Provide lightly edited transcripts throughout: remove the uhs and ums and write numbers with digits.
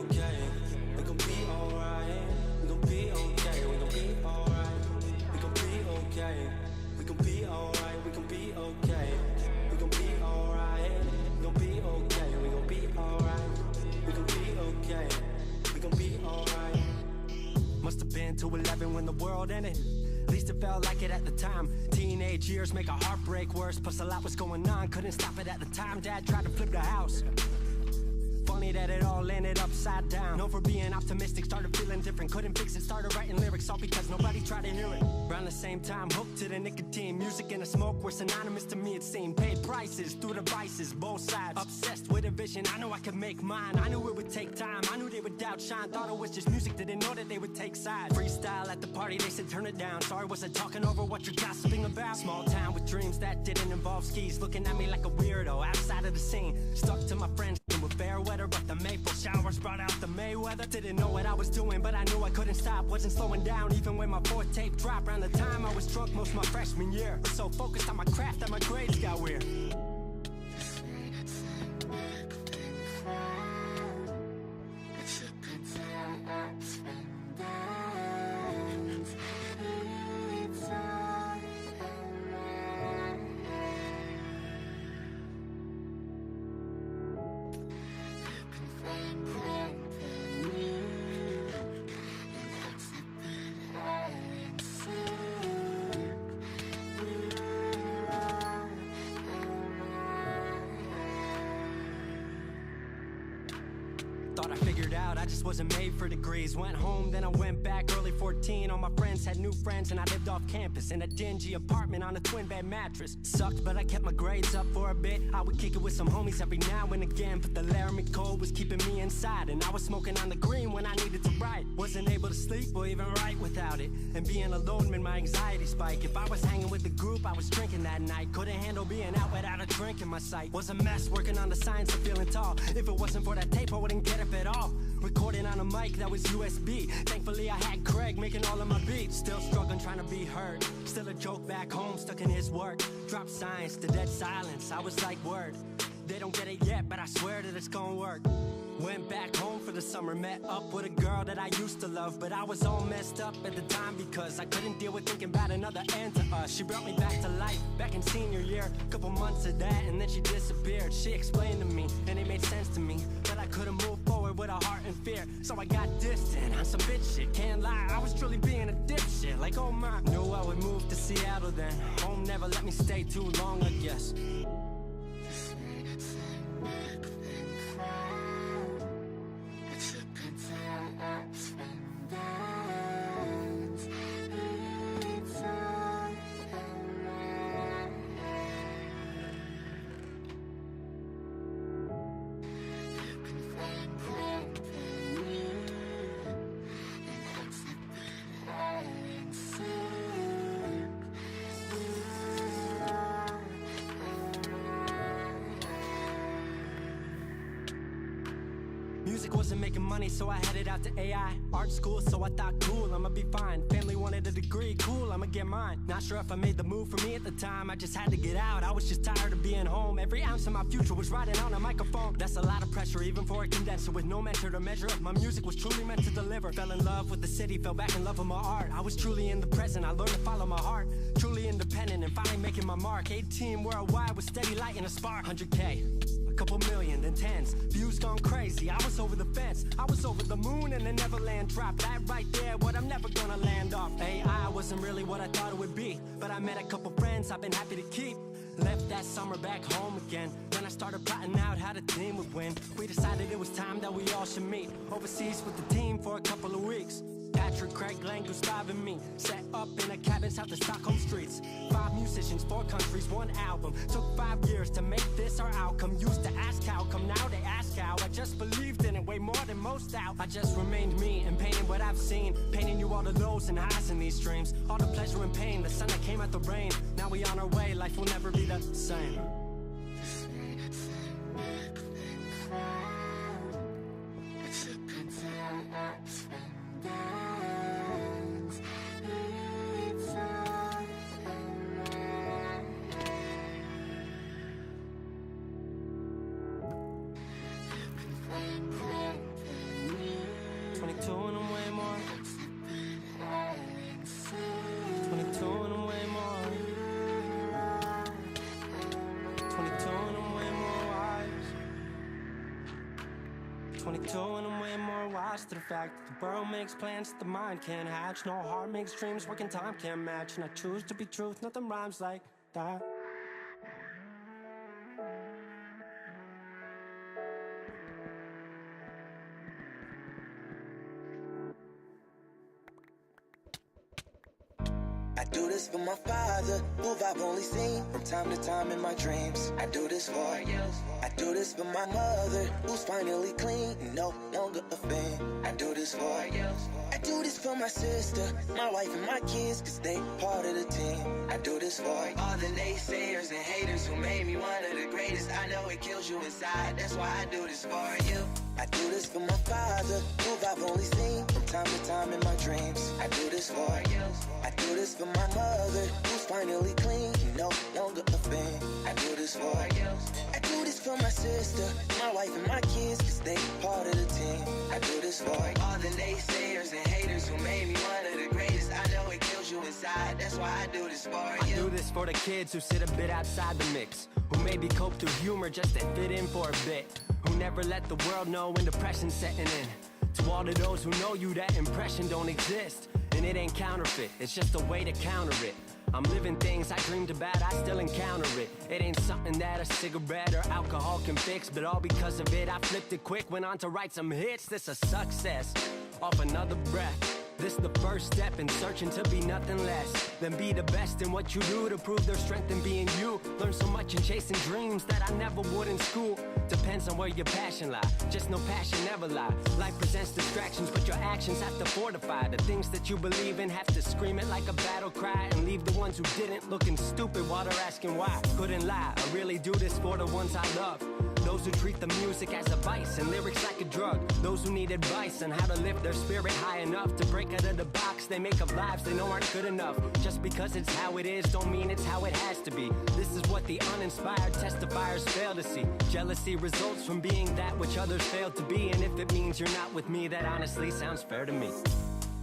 okay. We gon' be alright. We gon' be okay. We gon' be alright. We gon' be okay. We gon' be alright. We gon' be okay. We gon' be alright. We gon' be okay. We gon' be alright. We gon' be okay. We gon' be alright. Must have been 2:11 when the world ended. At least it felt like it at the time. Teenage years make a heartbreak worse. Plus a lot was going on, couldn't stop it at the time. Dad tried to flip the house. Funny that it all ended upside down. Known for being optimistic, started feeling different. Couldn't fix it, started writing lyrics all because nobody tried to hear it. Around the same time, hooked to the nicotine. Music and the smoke were synonymous to me, it seemed. Paid prices through devices, both sides. Obsessed with a vision, I knew I could make mine. I knew it would take time, I knew they would outshine. Thought it was just music, didn't know that they would take sides. Freestyle at the party, they said turn it down. Sorry, was I talking over what you're gossiping about? Small town with dreams that didn't involve skis. Looking at me like a weirdo, outside of the scene. Stuck to my friends with fair weather, but the Maple showers brought out the Mayweather. Didn't know what I was doing, but I knew I couldn't stop. Wasn't slowing down, even when my fourth tape dropped. Around the time I was drunk most of my freshman year. Was so focused on my craft that my grades got weird. Thought I figured out, I just wasn't made for degrees. Went home, then I went back, early 14. All my friends had new friends and I lived off campus in a dingy apartment on a twin bed mattress. Sucked, but I kept my grades up for a bit. I would kick it with some homies every now and again, but the Laramie cold was keeping me inside. And I was smoking on the green when I needed to write. Wasn't able to sleep or even write without it. And being alone made my anxiety spike. If I was hanging with the group, I was drinking that night. Couldn't handle being out without a drink in my sight. Was a mess working on the science of feeling tall. If it wasn't for that tape, I wouldn't get it at all. Recording on a mic that was USB. Thankfully I had Craig making all of my beats. Still struggling trying to be heard. Still a joke back home, stuck in his work. Dropped science to dead silence. I was like, word, they don't get it yet, but I swear that it's gonna work. Went back home for the summer, met up with a girl that I used to love. But I was all messed up at the time because I couldn't deal with thinking about another end to us. She brought me back to life, back in senior year. Couple months of that and then she disappeared. She explained to me and it made sense to me that I couldn't move forward with a heart in fear. So I got distant on some bitch shit, can't lie, I was truly being a dipshit. Like oh my, knew I would move to Seattle then. Home never let me stay too long, I guess. Music wasn't making money, so I headed out to AI art school, so I thought cool, I'ma be fine. Family wanted a degree, cool, I'ma get mine. Not sure if I made the move for me at the time, I just had to get out. I was just tired of being home. Every ounce of my future was riding on a microphone. That's a lot of pressure, even for a condenser with no mentor to measure up. My music was truly meant to deliver. Fell in love with the city, fell back in love with my art. I was truly in the present, I learned to follow my heart. Truly independent and finally making my mark. 18 worldwide with steady light and a spark. 100K. Couple million, then tens. Views gone crazy, I was over the fence. I was over the moon and the Neverland drop. That right there, what I'm never gonna land off. AI wasn't really what I thought it would be, but I met a couple friends I've been happy to keep. Left that summer back home again. Then I started plotting out how the team would win. We decided it was time that we all should meet overseas with the team for a couple of weeks. Patrick, Craig, Glenn, Gustav, and me set up in a cabin south of Stockholm streets. 5 musicians, 4 countries, 1 album. Took 5 years to make this our outcome. Used to ask how come, now they ask how. I just believed in it way more than most out. I just remained me and painted what I've seen. Painting you all the lows and highs in these dreams. All the pleasure and pain, the sun that came out the rain. Now we on our way, life will never be the same. 22 and I'm way more. 22 and I'm way more. 22 and I'm way more wise. 22 and I'm way more wise to the fact that the world makes plans that the mind can't hatch. No heart makes dreams working time can't match. And I choose to be truth, nothing rhymes like that. I do this for my father, who I've only seen from time to time in my dreams. I do this for you. I do this for my mother, who's finally clean, no longer a fan. I do this for you. I do this for my sister, my wife and my kids, cause they part of the team. I do this for all the naysayers and haters who made me one of the greatest. I know it kills you inside, that's why I do this for you. I do this for my father, who I've only seen from time to time in my dreams. I do this for you. I do this for my mother, who's finally clean, no longer a fan. I do this for you. I do this for my sister, my wife and my kids, cause they part of the team. I do this for all the naysayers and haters who made me one of the greatest. I know it kills you inside, that's why I do this for you. I do this for the kids who sit a bit outside the mix, who maybe cope through humor just to fit in for a bit, who never let the world know when depression's setting in. To all of those who know you, that impression don't exist. And it ain't counterfeit, it's just a way to counter it. I'm living things I dreamed about, I still encounter it. It ain't something that a cigarette or alcohol can fix, but all because of it, I flipped it quick, went on to write some hits. This a success, off another breath. This the first step in searching to be nothing less than be the best in what you do to prove their strength in being you. Learn so much in chasing dreams that I never would in school. Depends on where your passion lie, just no passion never lie. Life presents distractions, but your actions have to fortify the things that you believe in. Have to scream it like a battle cry and leave the ones who didn't looking stupid while they're asking why. Couldn't lie, I really do this for the ones I love. Those who treat the music as a vice and lyrics like a drug. Those who need advice on how to lift their spirit high enough to break out of the box they make of lives they know aren't good enough. Just because it's how it is don't mean it's how it has to be. This is what the uninspired testifiers fail to see. Jealousy results from being that which others fail to be. And if it means you're not with me, that honestly sounds fair to me.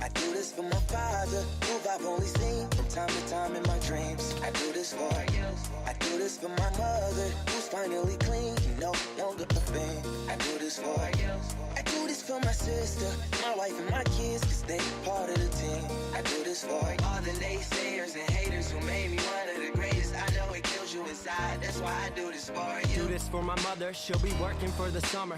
I do this for my father, who I've only seen from time to time in my dreams. I do this for you. I do this for my mother, who's finally clean, no longer a fan. I do this for you. I do this for my sister, my wife and my kids, cause they part of the team. I do this for all the naysayers and haters who made me one of the greatest. I know it kills you inside, that's why I do this for you. Do this for my mother, she'll be working for the summer.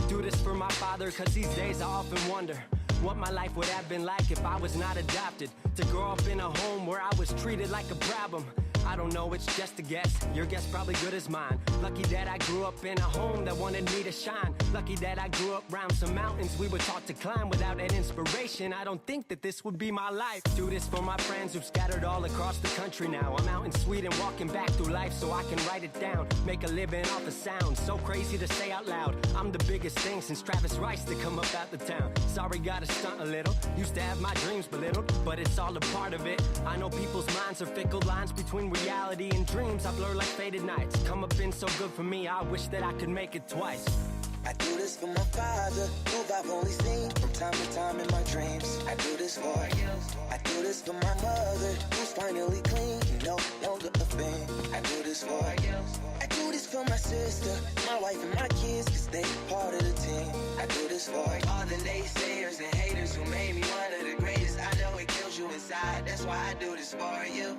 Do this for my father, cause these days I often wonder what my life would have been like if I was not adopted. To grow up in a home where I was treated like a problem. I don't know, it's just a guess. Your guess probably good as mine. Lucky that I grew up in a home that wanted me to shine. Lucky that I grew up around some mountains we were taught to climb. Without that inspiration, I don't think that this would be my life. Do this for my friends who've scattered all across the country now. I'm out in Sweden walking back through life so I can write it down. Make a living off the sound, so crazy to say out loud. I'm the biggest thing since Travis Rice to come up out the town. Sorry, gotta stunt a little. Used to have my dreams belittled, but it's all a part of it. I know people's minds are fickle, lines between reality and dreams I blur like faded nights. Come up been so good for me, I wish that I could make it twice. I do this for my father, who I've only seen from time to time in my dreams. I do this for you. I do this for my mother, who's finally clean, no longer a fan. I do this for you. I do this for my sister, my wife and my kids, cause they part of the team. I do this for all the naysayers and haters who made me one of the greatest. I know it kills you inside, that's why I do this for you.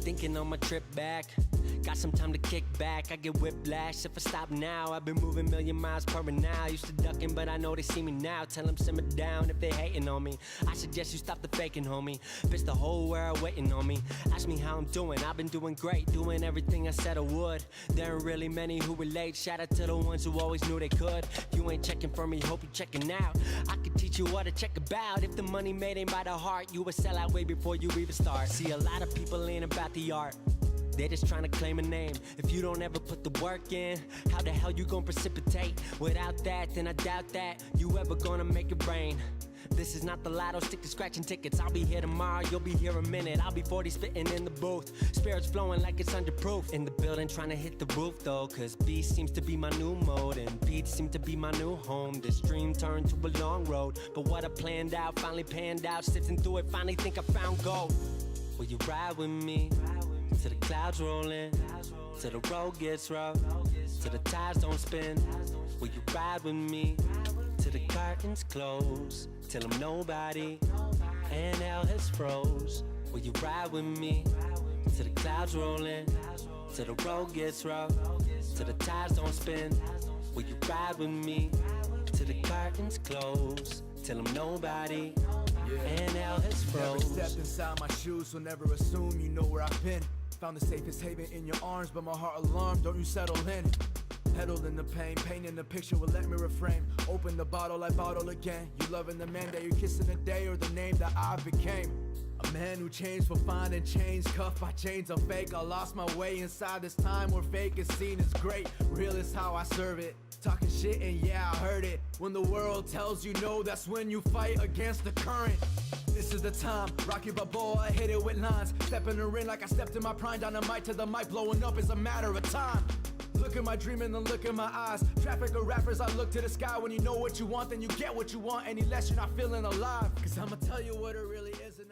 Thinking on my trip back, Got some time to kick back, I get whiplash if I stop now. I've been moving million miles per hour. Used to ducking, but I know they see me now. Tell them simmer down if they hating on me. I suggest you stop the faking, homie. Bitch, the whole world waiting on me. Ask me how I'm doing, I've been doing great, doing everything I said I would. There ain't really many who relate. Shout out to the ones who always knew they could. If you ain't checking for me, hope you checking out. I could teach you what to check about. If the money made ain't by the heart, you a sell out way before you even start. See, a lot of people ain't about the art, they're just trying to claim a name. If you don't ever put the work in, how the hell you gonna precipitate? Without that, then I doubt that you ever gonna make it rain. This is not the lotto, stick to scratching tickets. I'll be here tomorrow, you'll be here a minute. I'll be 40 spitting in the booth, spirits flowing like it's under proof. In the building trying to hit the roof though, cause beast seems to be my new mode, and beats seem to be my new home. This dream turned to a long road, but what I planned out finally panned out. Sifting through it, finally think I found gold. Will you ride with me? Till the clouds rolling, till the road gets rough, till the tires don't spin. Will you ride with me? Till the curtains close, till I'm nobody and hell has froze. Will you ride with me? Till the clouds rolling, till the road gets rough, till the tires don't spin. Will you ride with me? Till the curtains close, till I'm nobody and hell has froze. Never stepped inside my shoes, so never assume you know where I've been. Found the safest haven in your arms, but my heart alarmed, don't you settle in. Pedaled in the pain, painting the picture will let me refrain. Open the bottle, I bottle again. You loving the man that you're kissing today, or the name that I became. A man who changed for finding chains, cuffed by chains of fake. I lost my way inside this time where fake is seen as great. Real is how I serve it. Talking shit and yeah, I heard it. When the world tells you no, that's when you fight against the current. This is the time, Rocky Balboa, I hit it with lines. Step in the ring like I stepped in my prime. Dynamite to the mic, blowing up is a matter of time. Look at my dream and then look in my eyes. Traffic of rappers, I look to the sky. When you know what you want, then you get what you want. Any less, you're not feeling alive. Cause I'ma tell you what it really is, and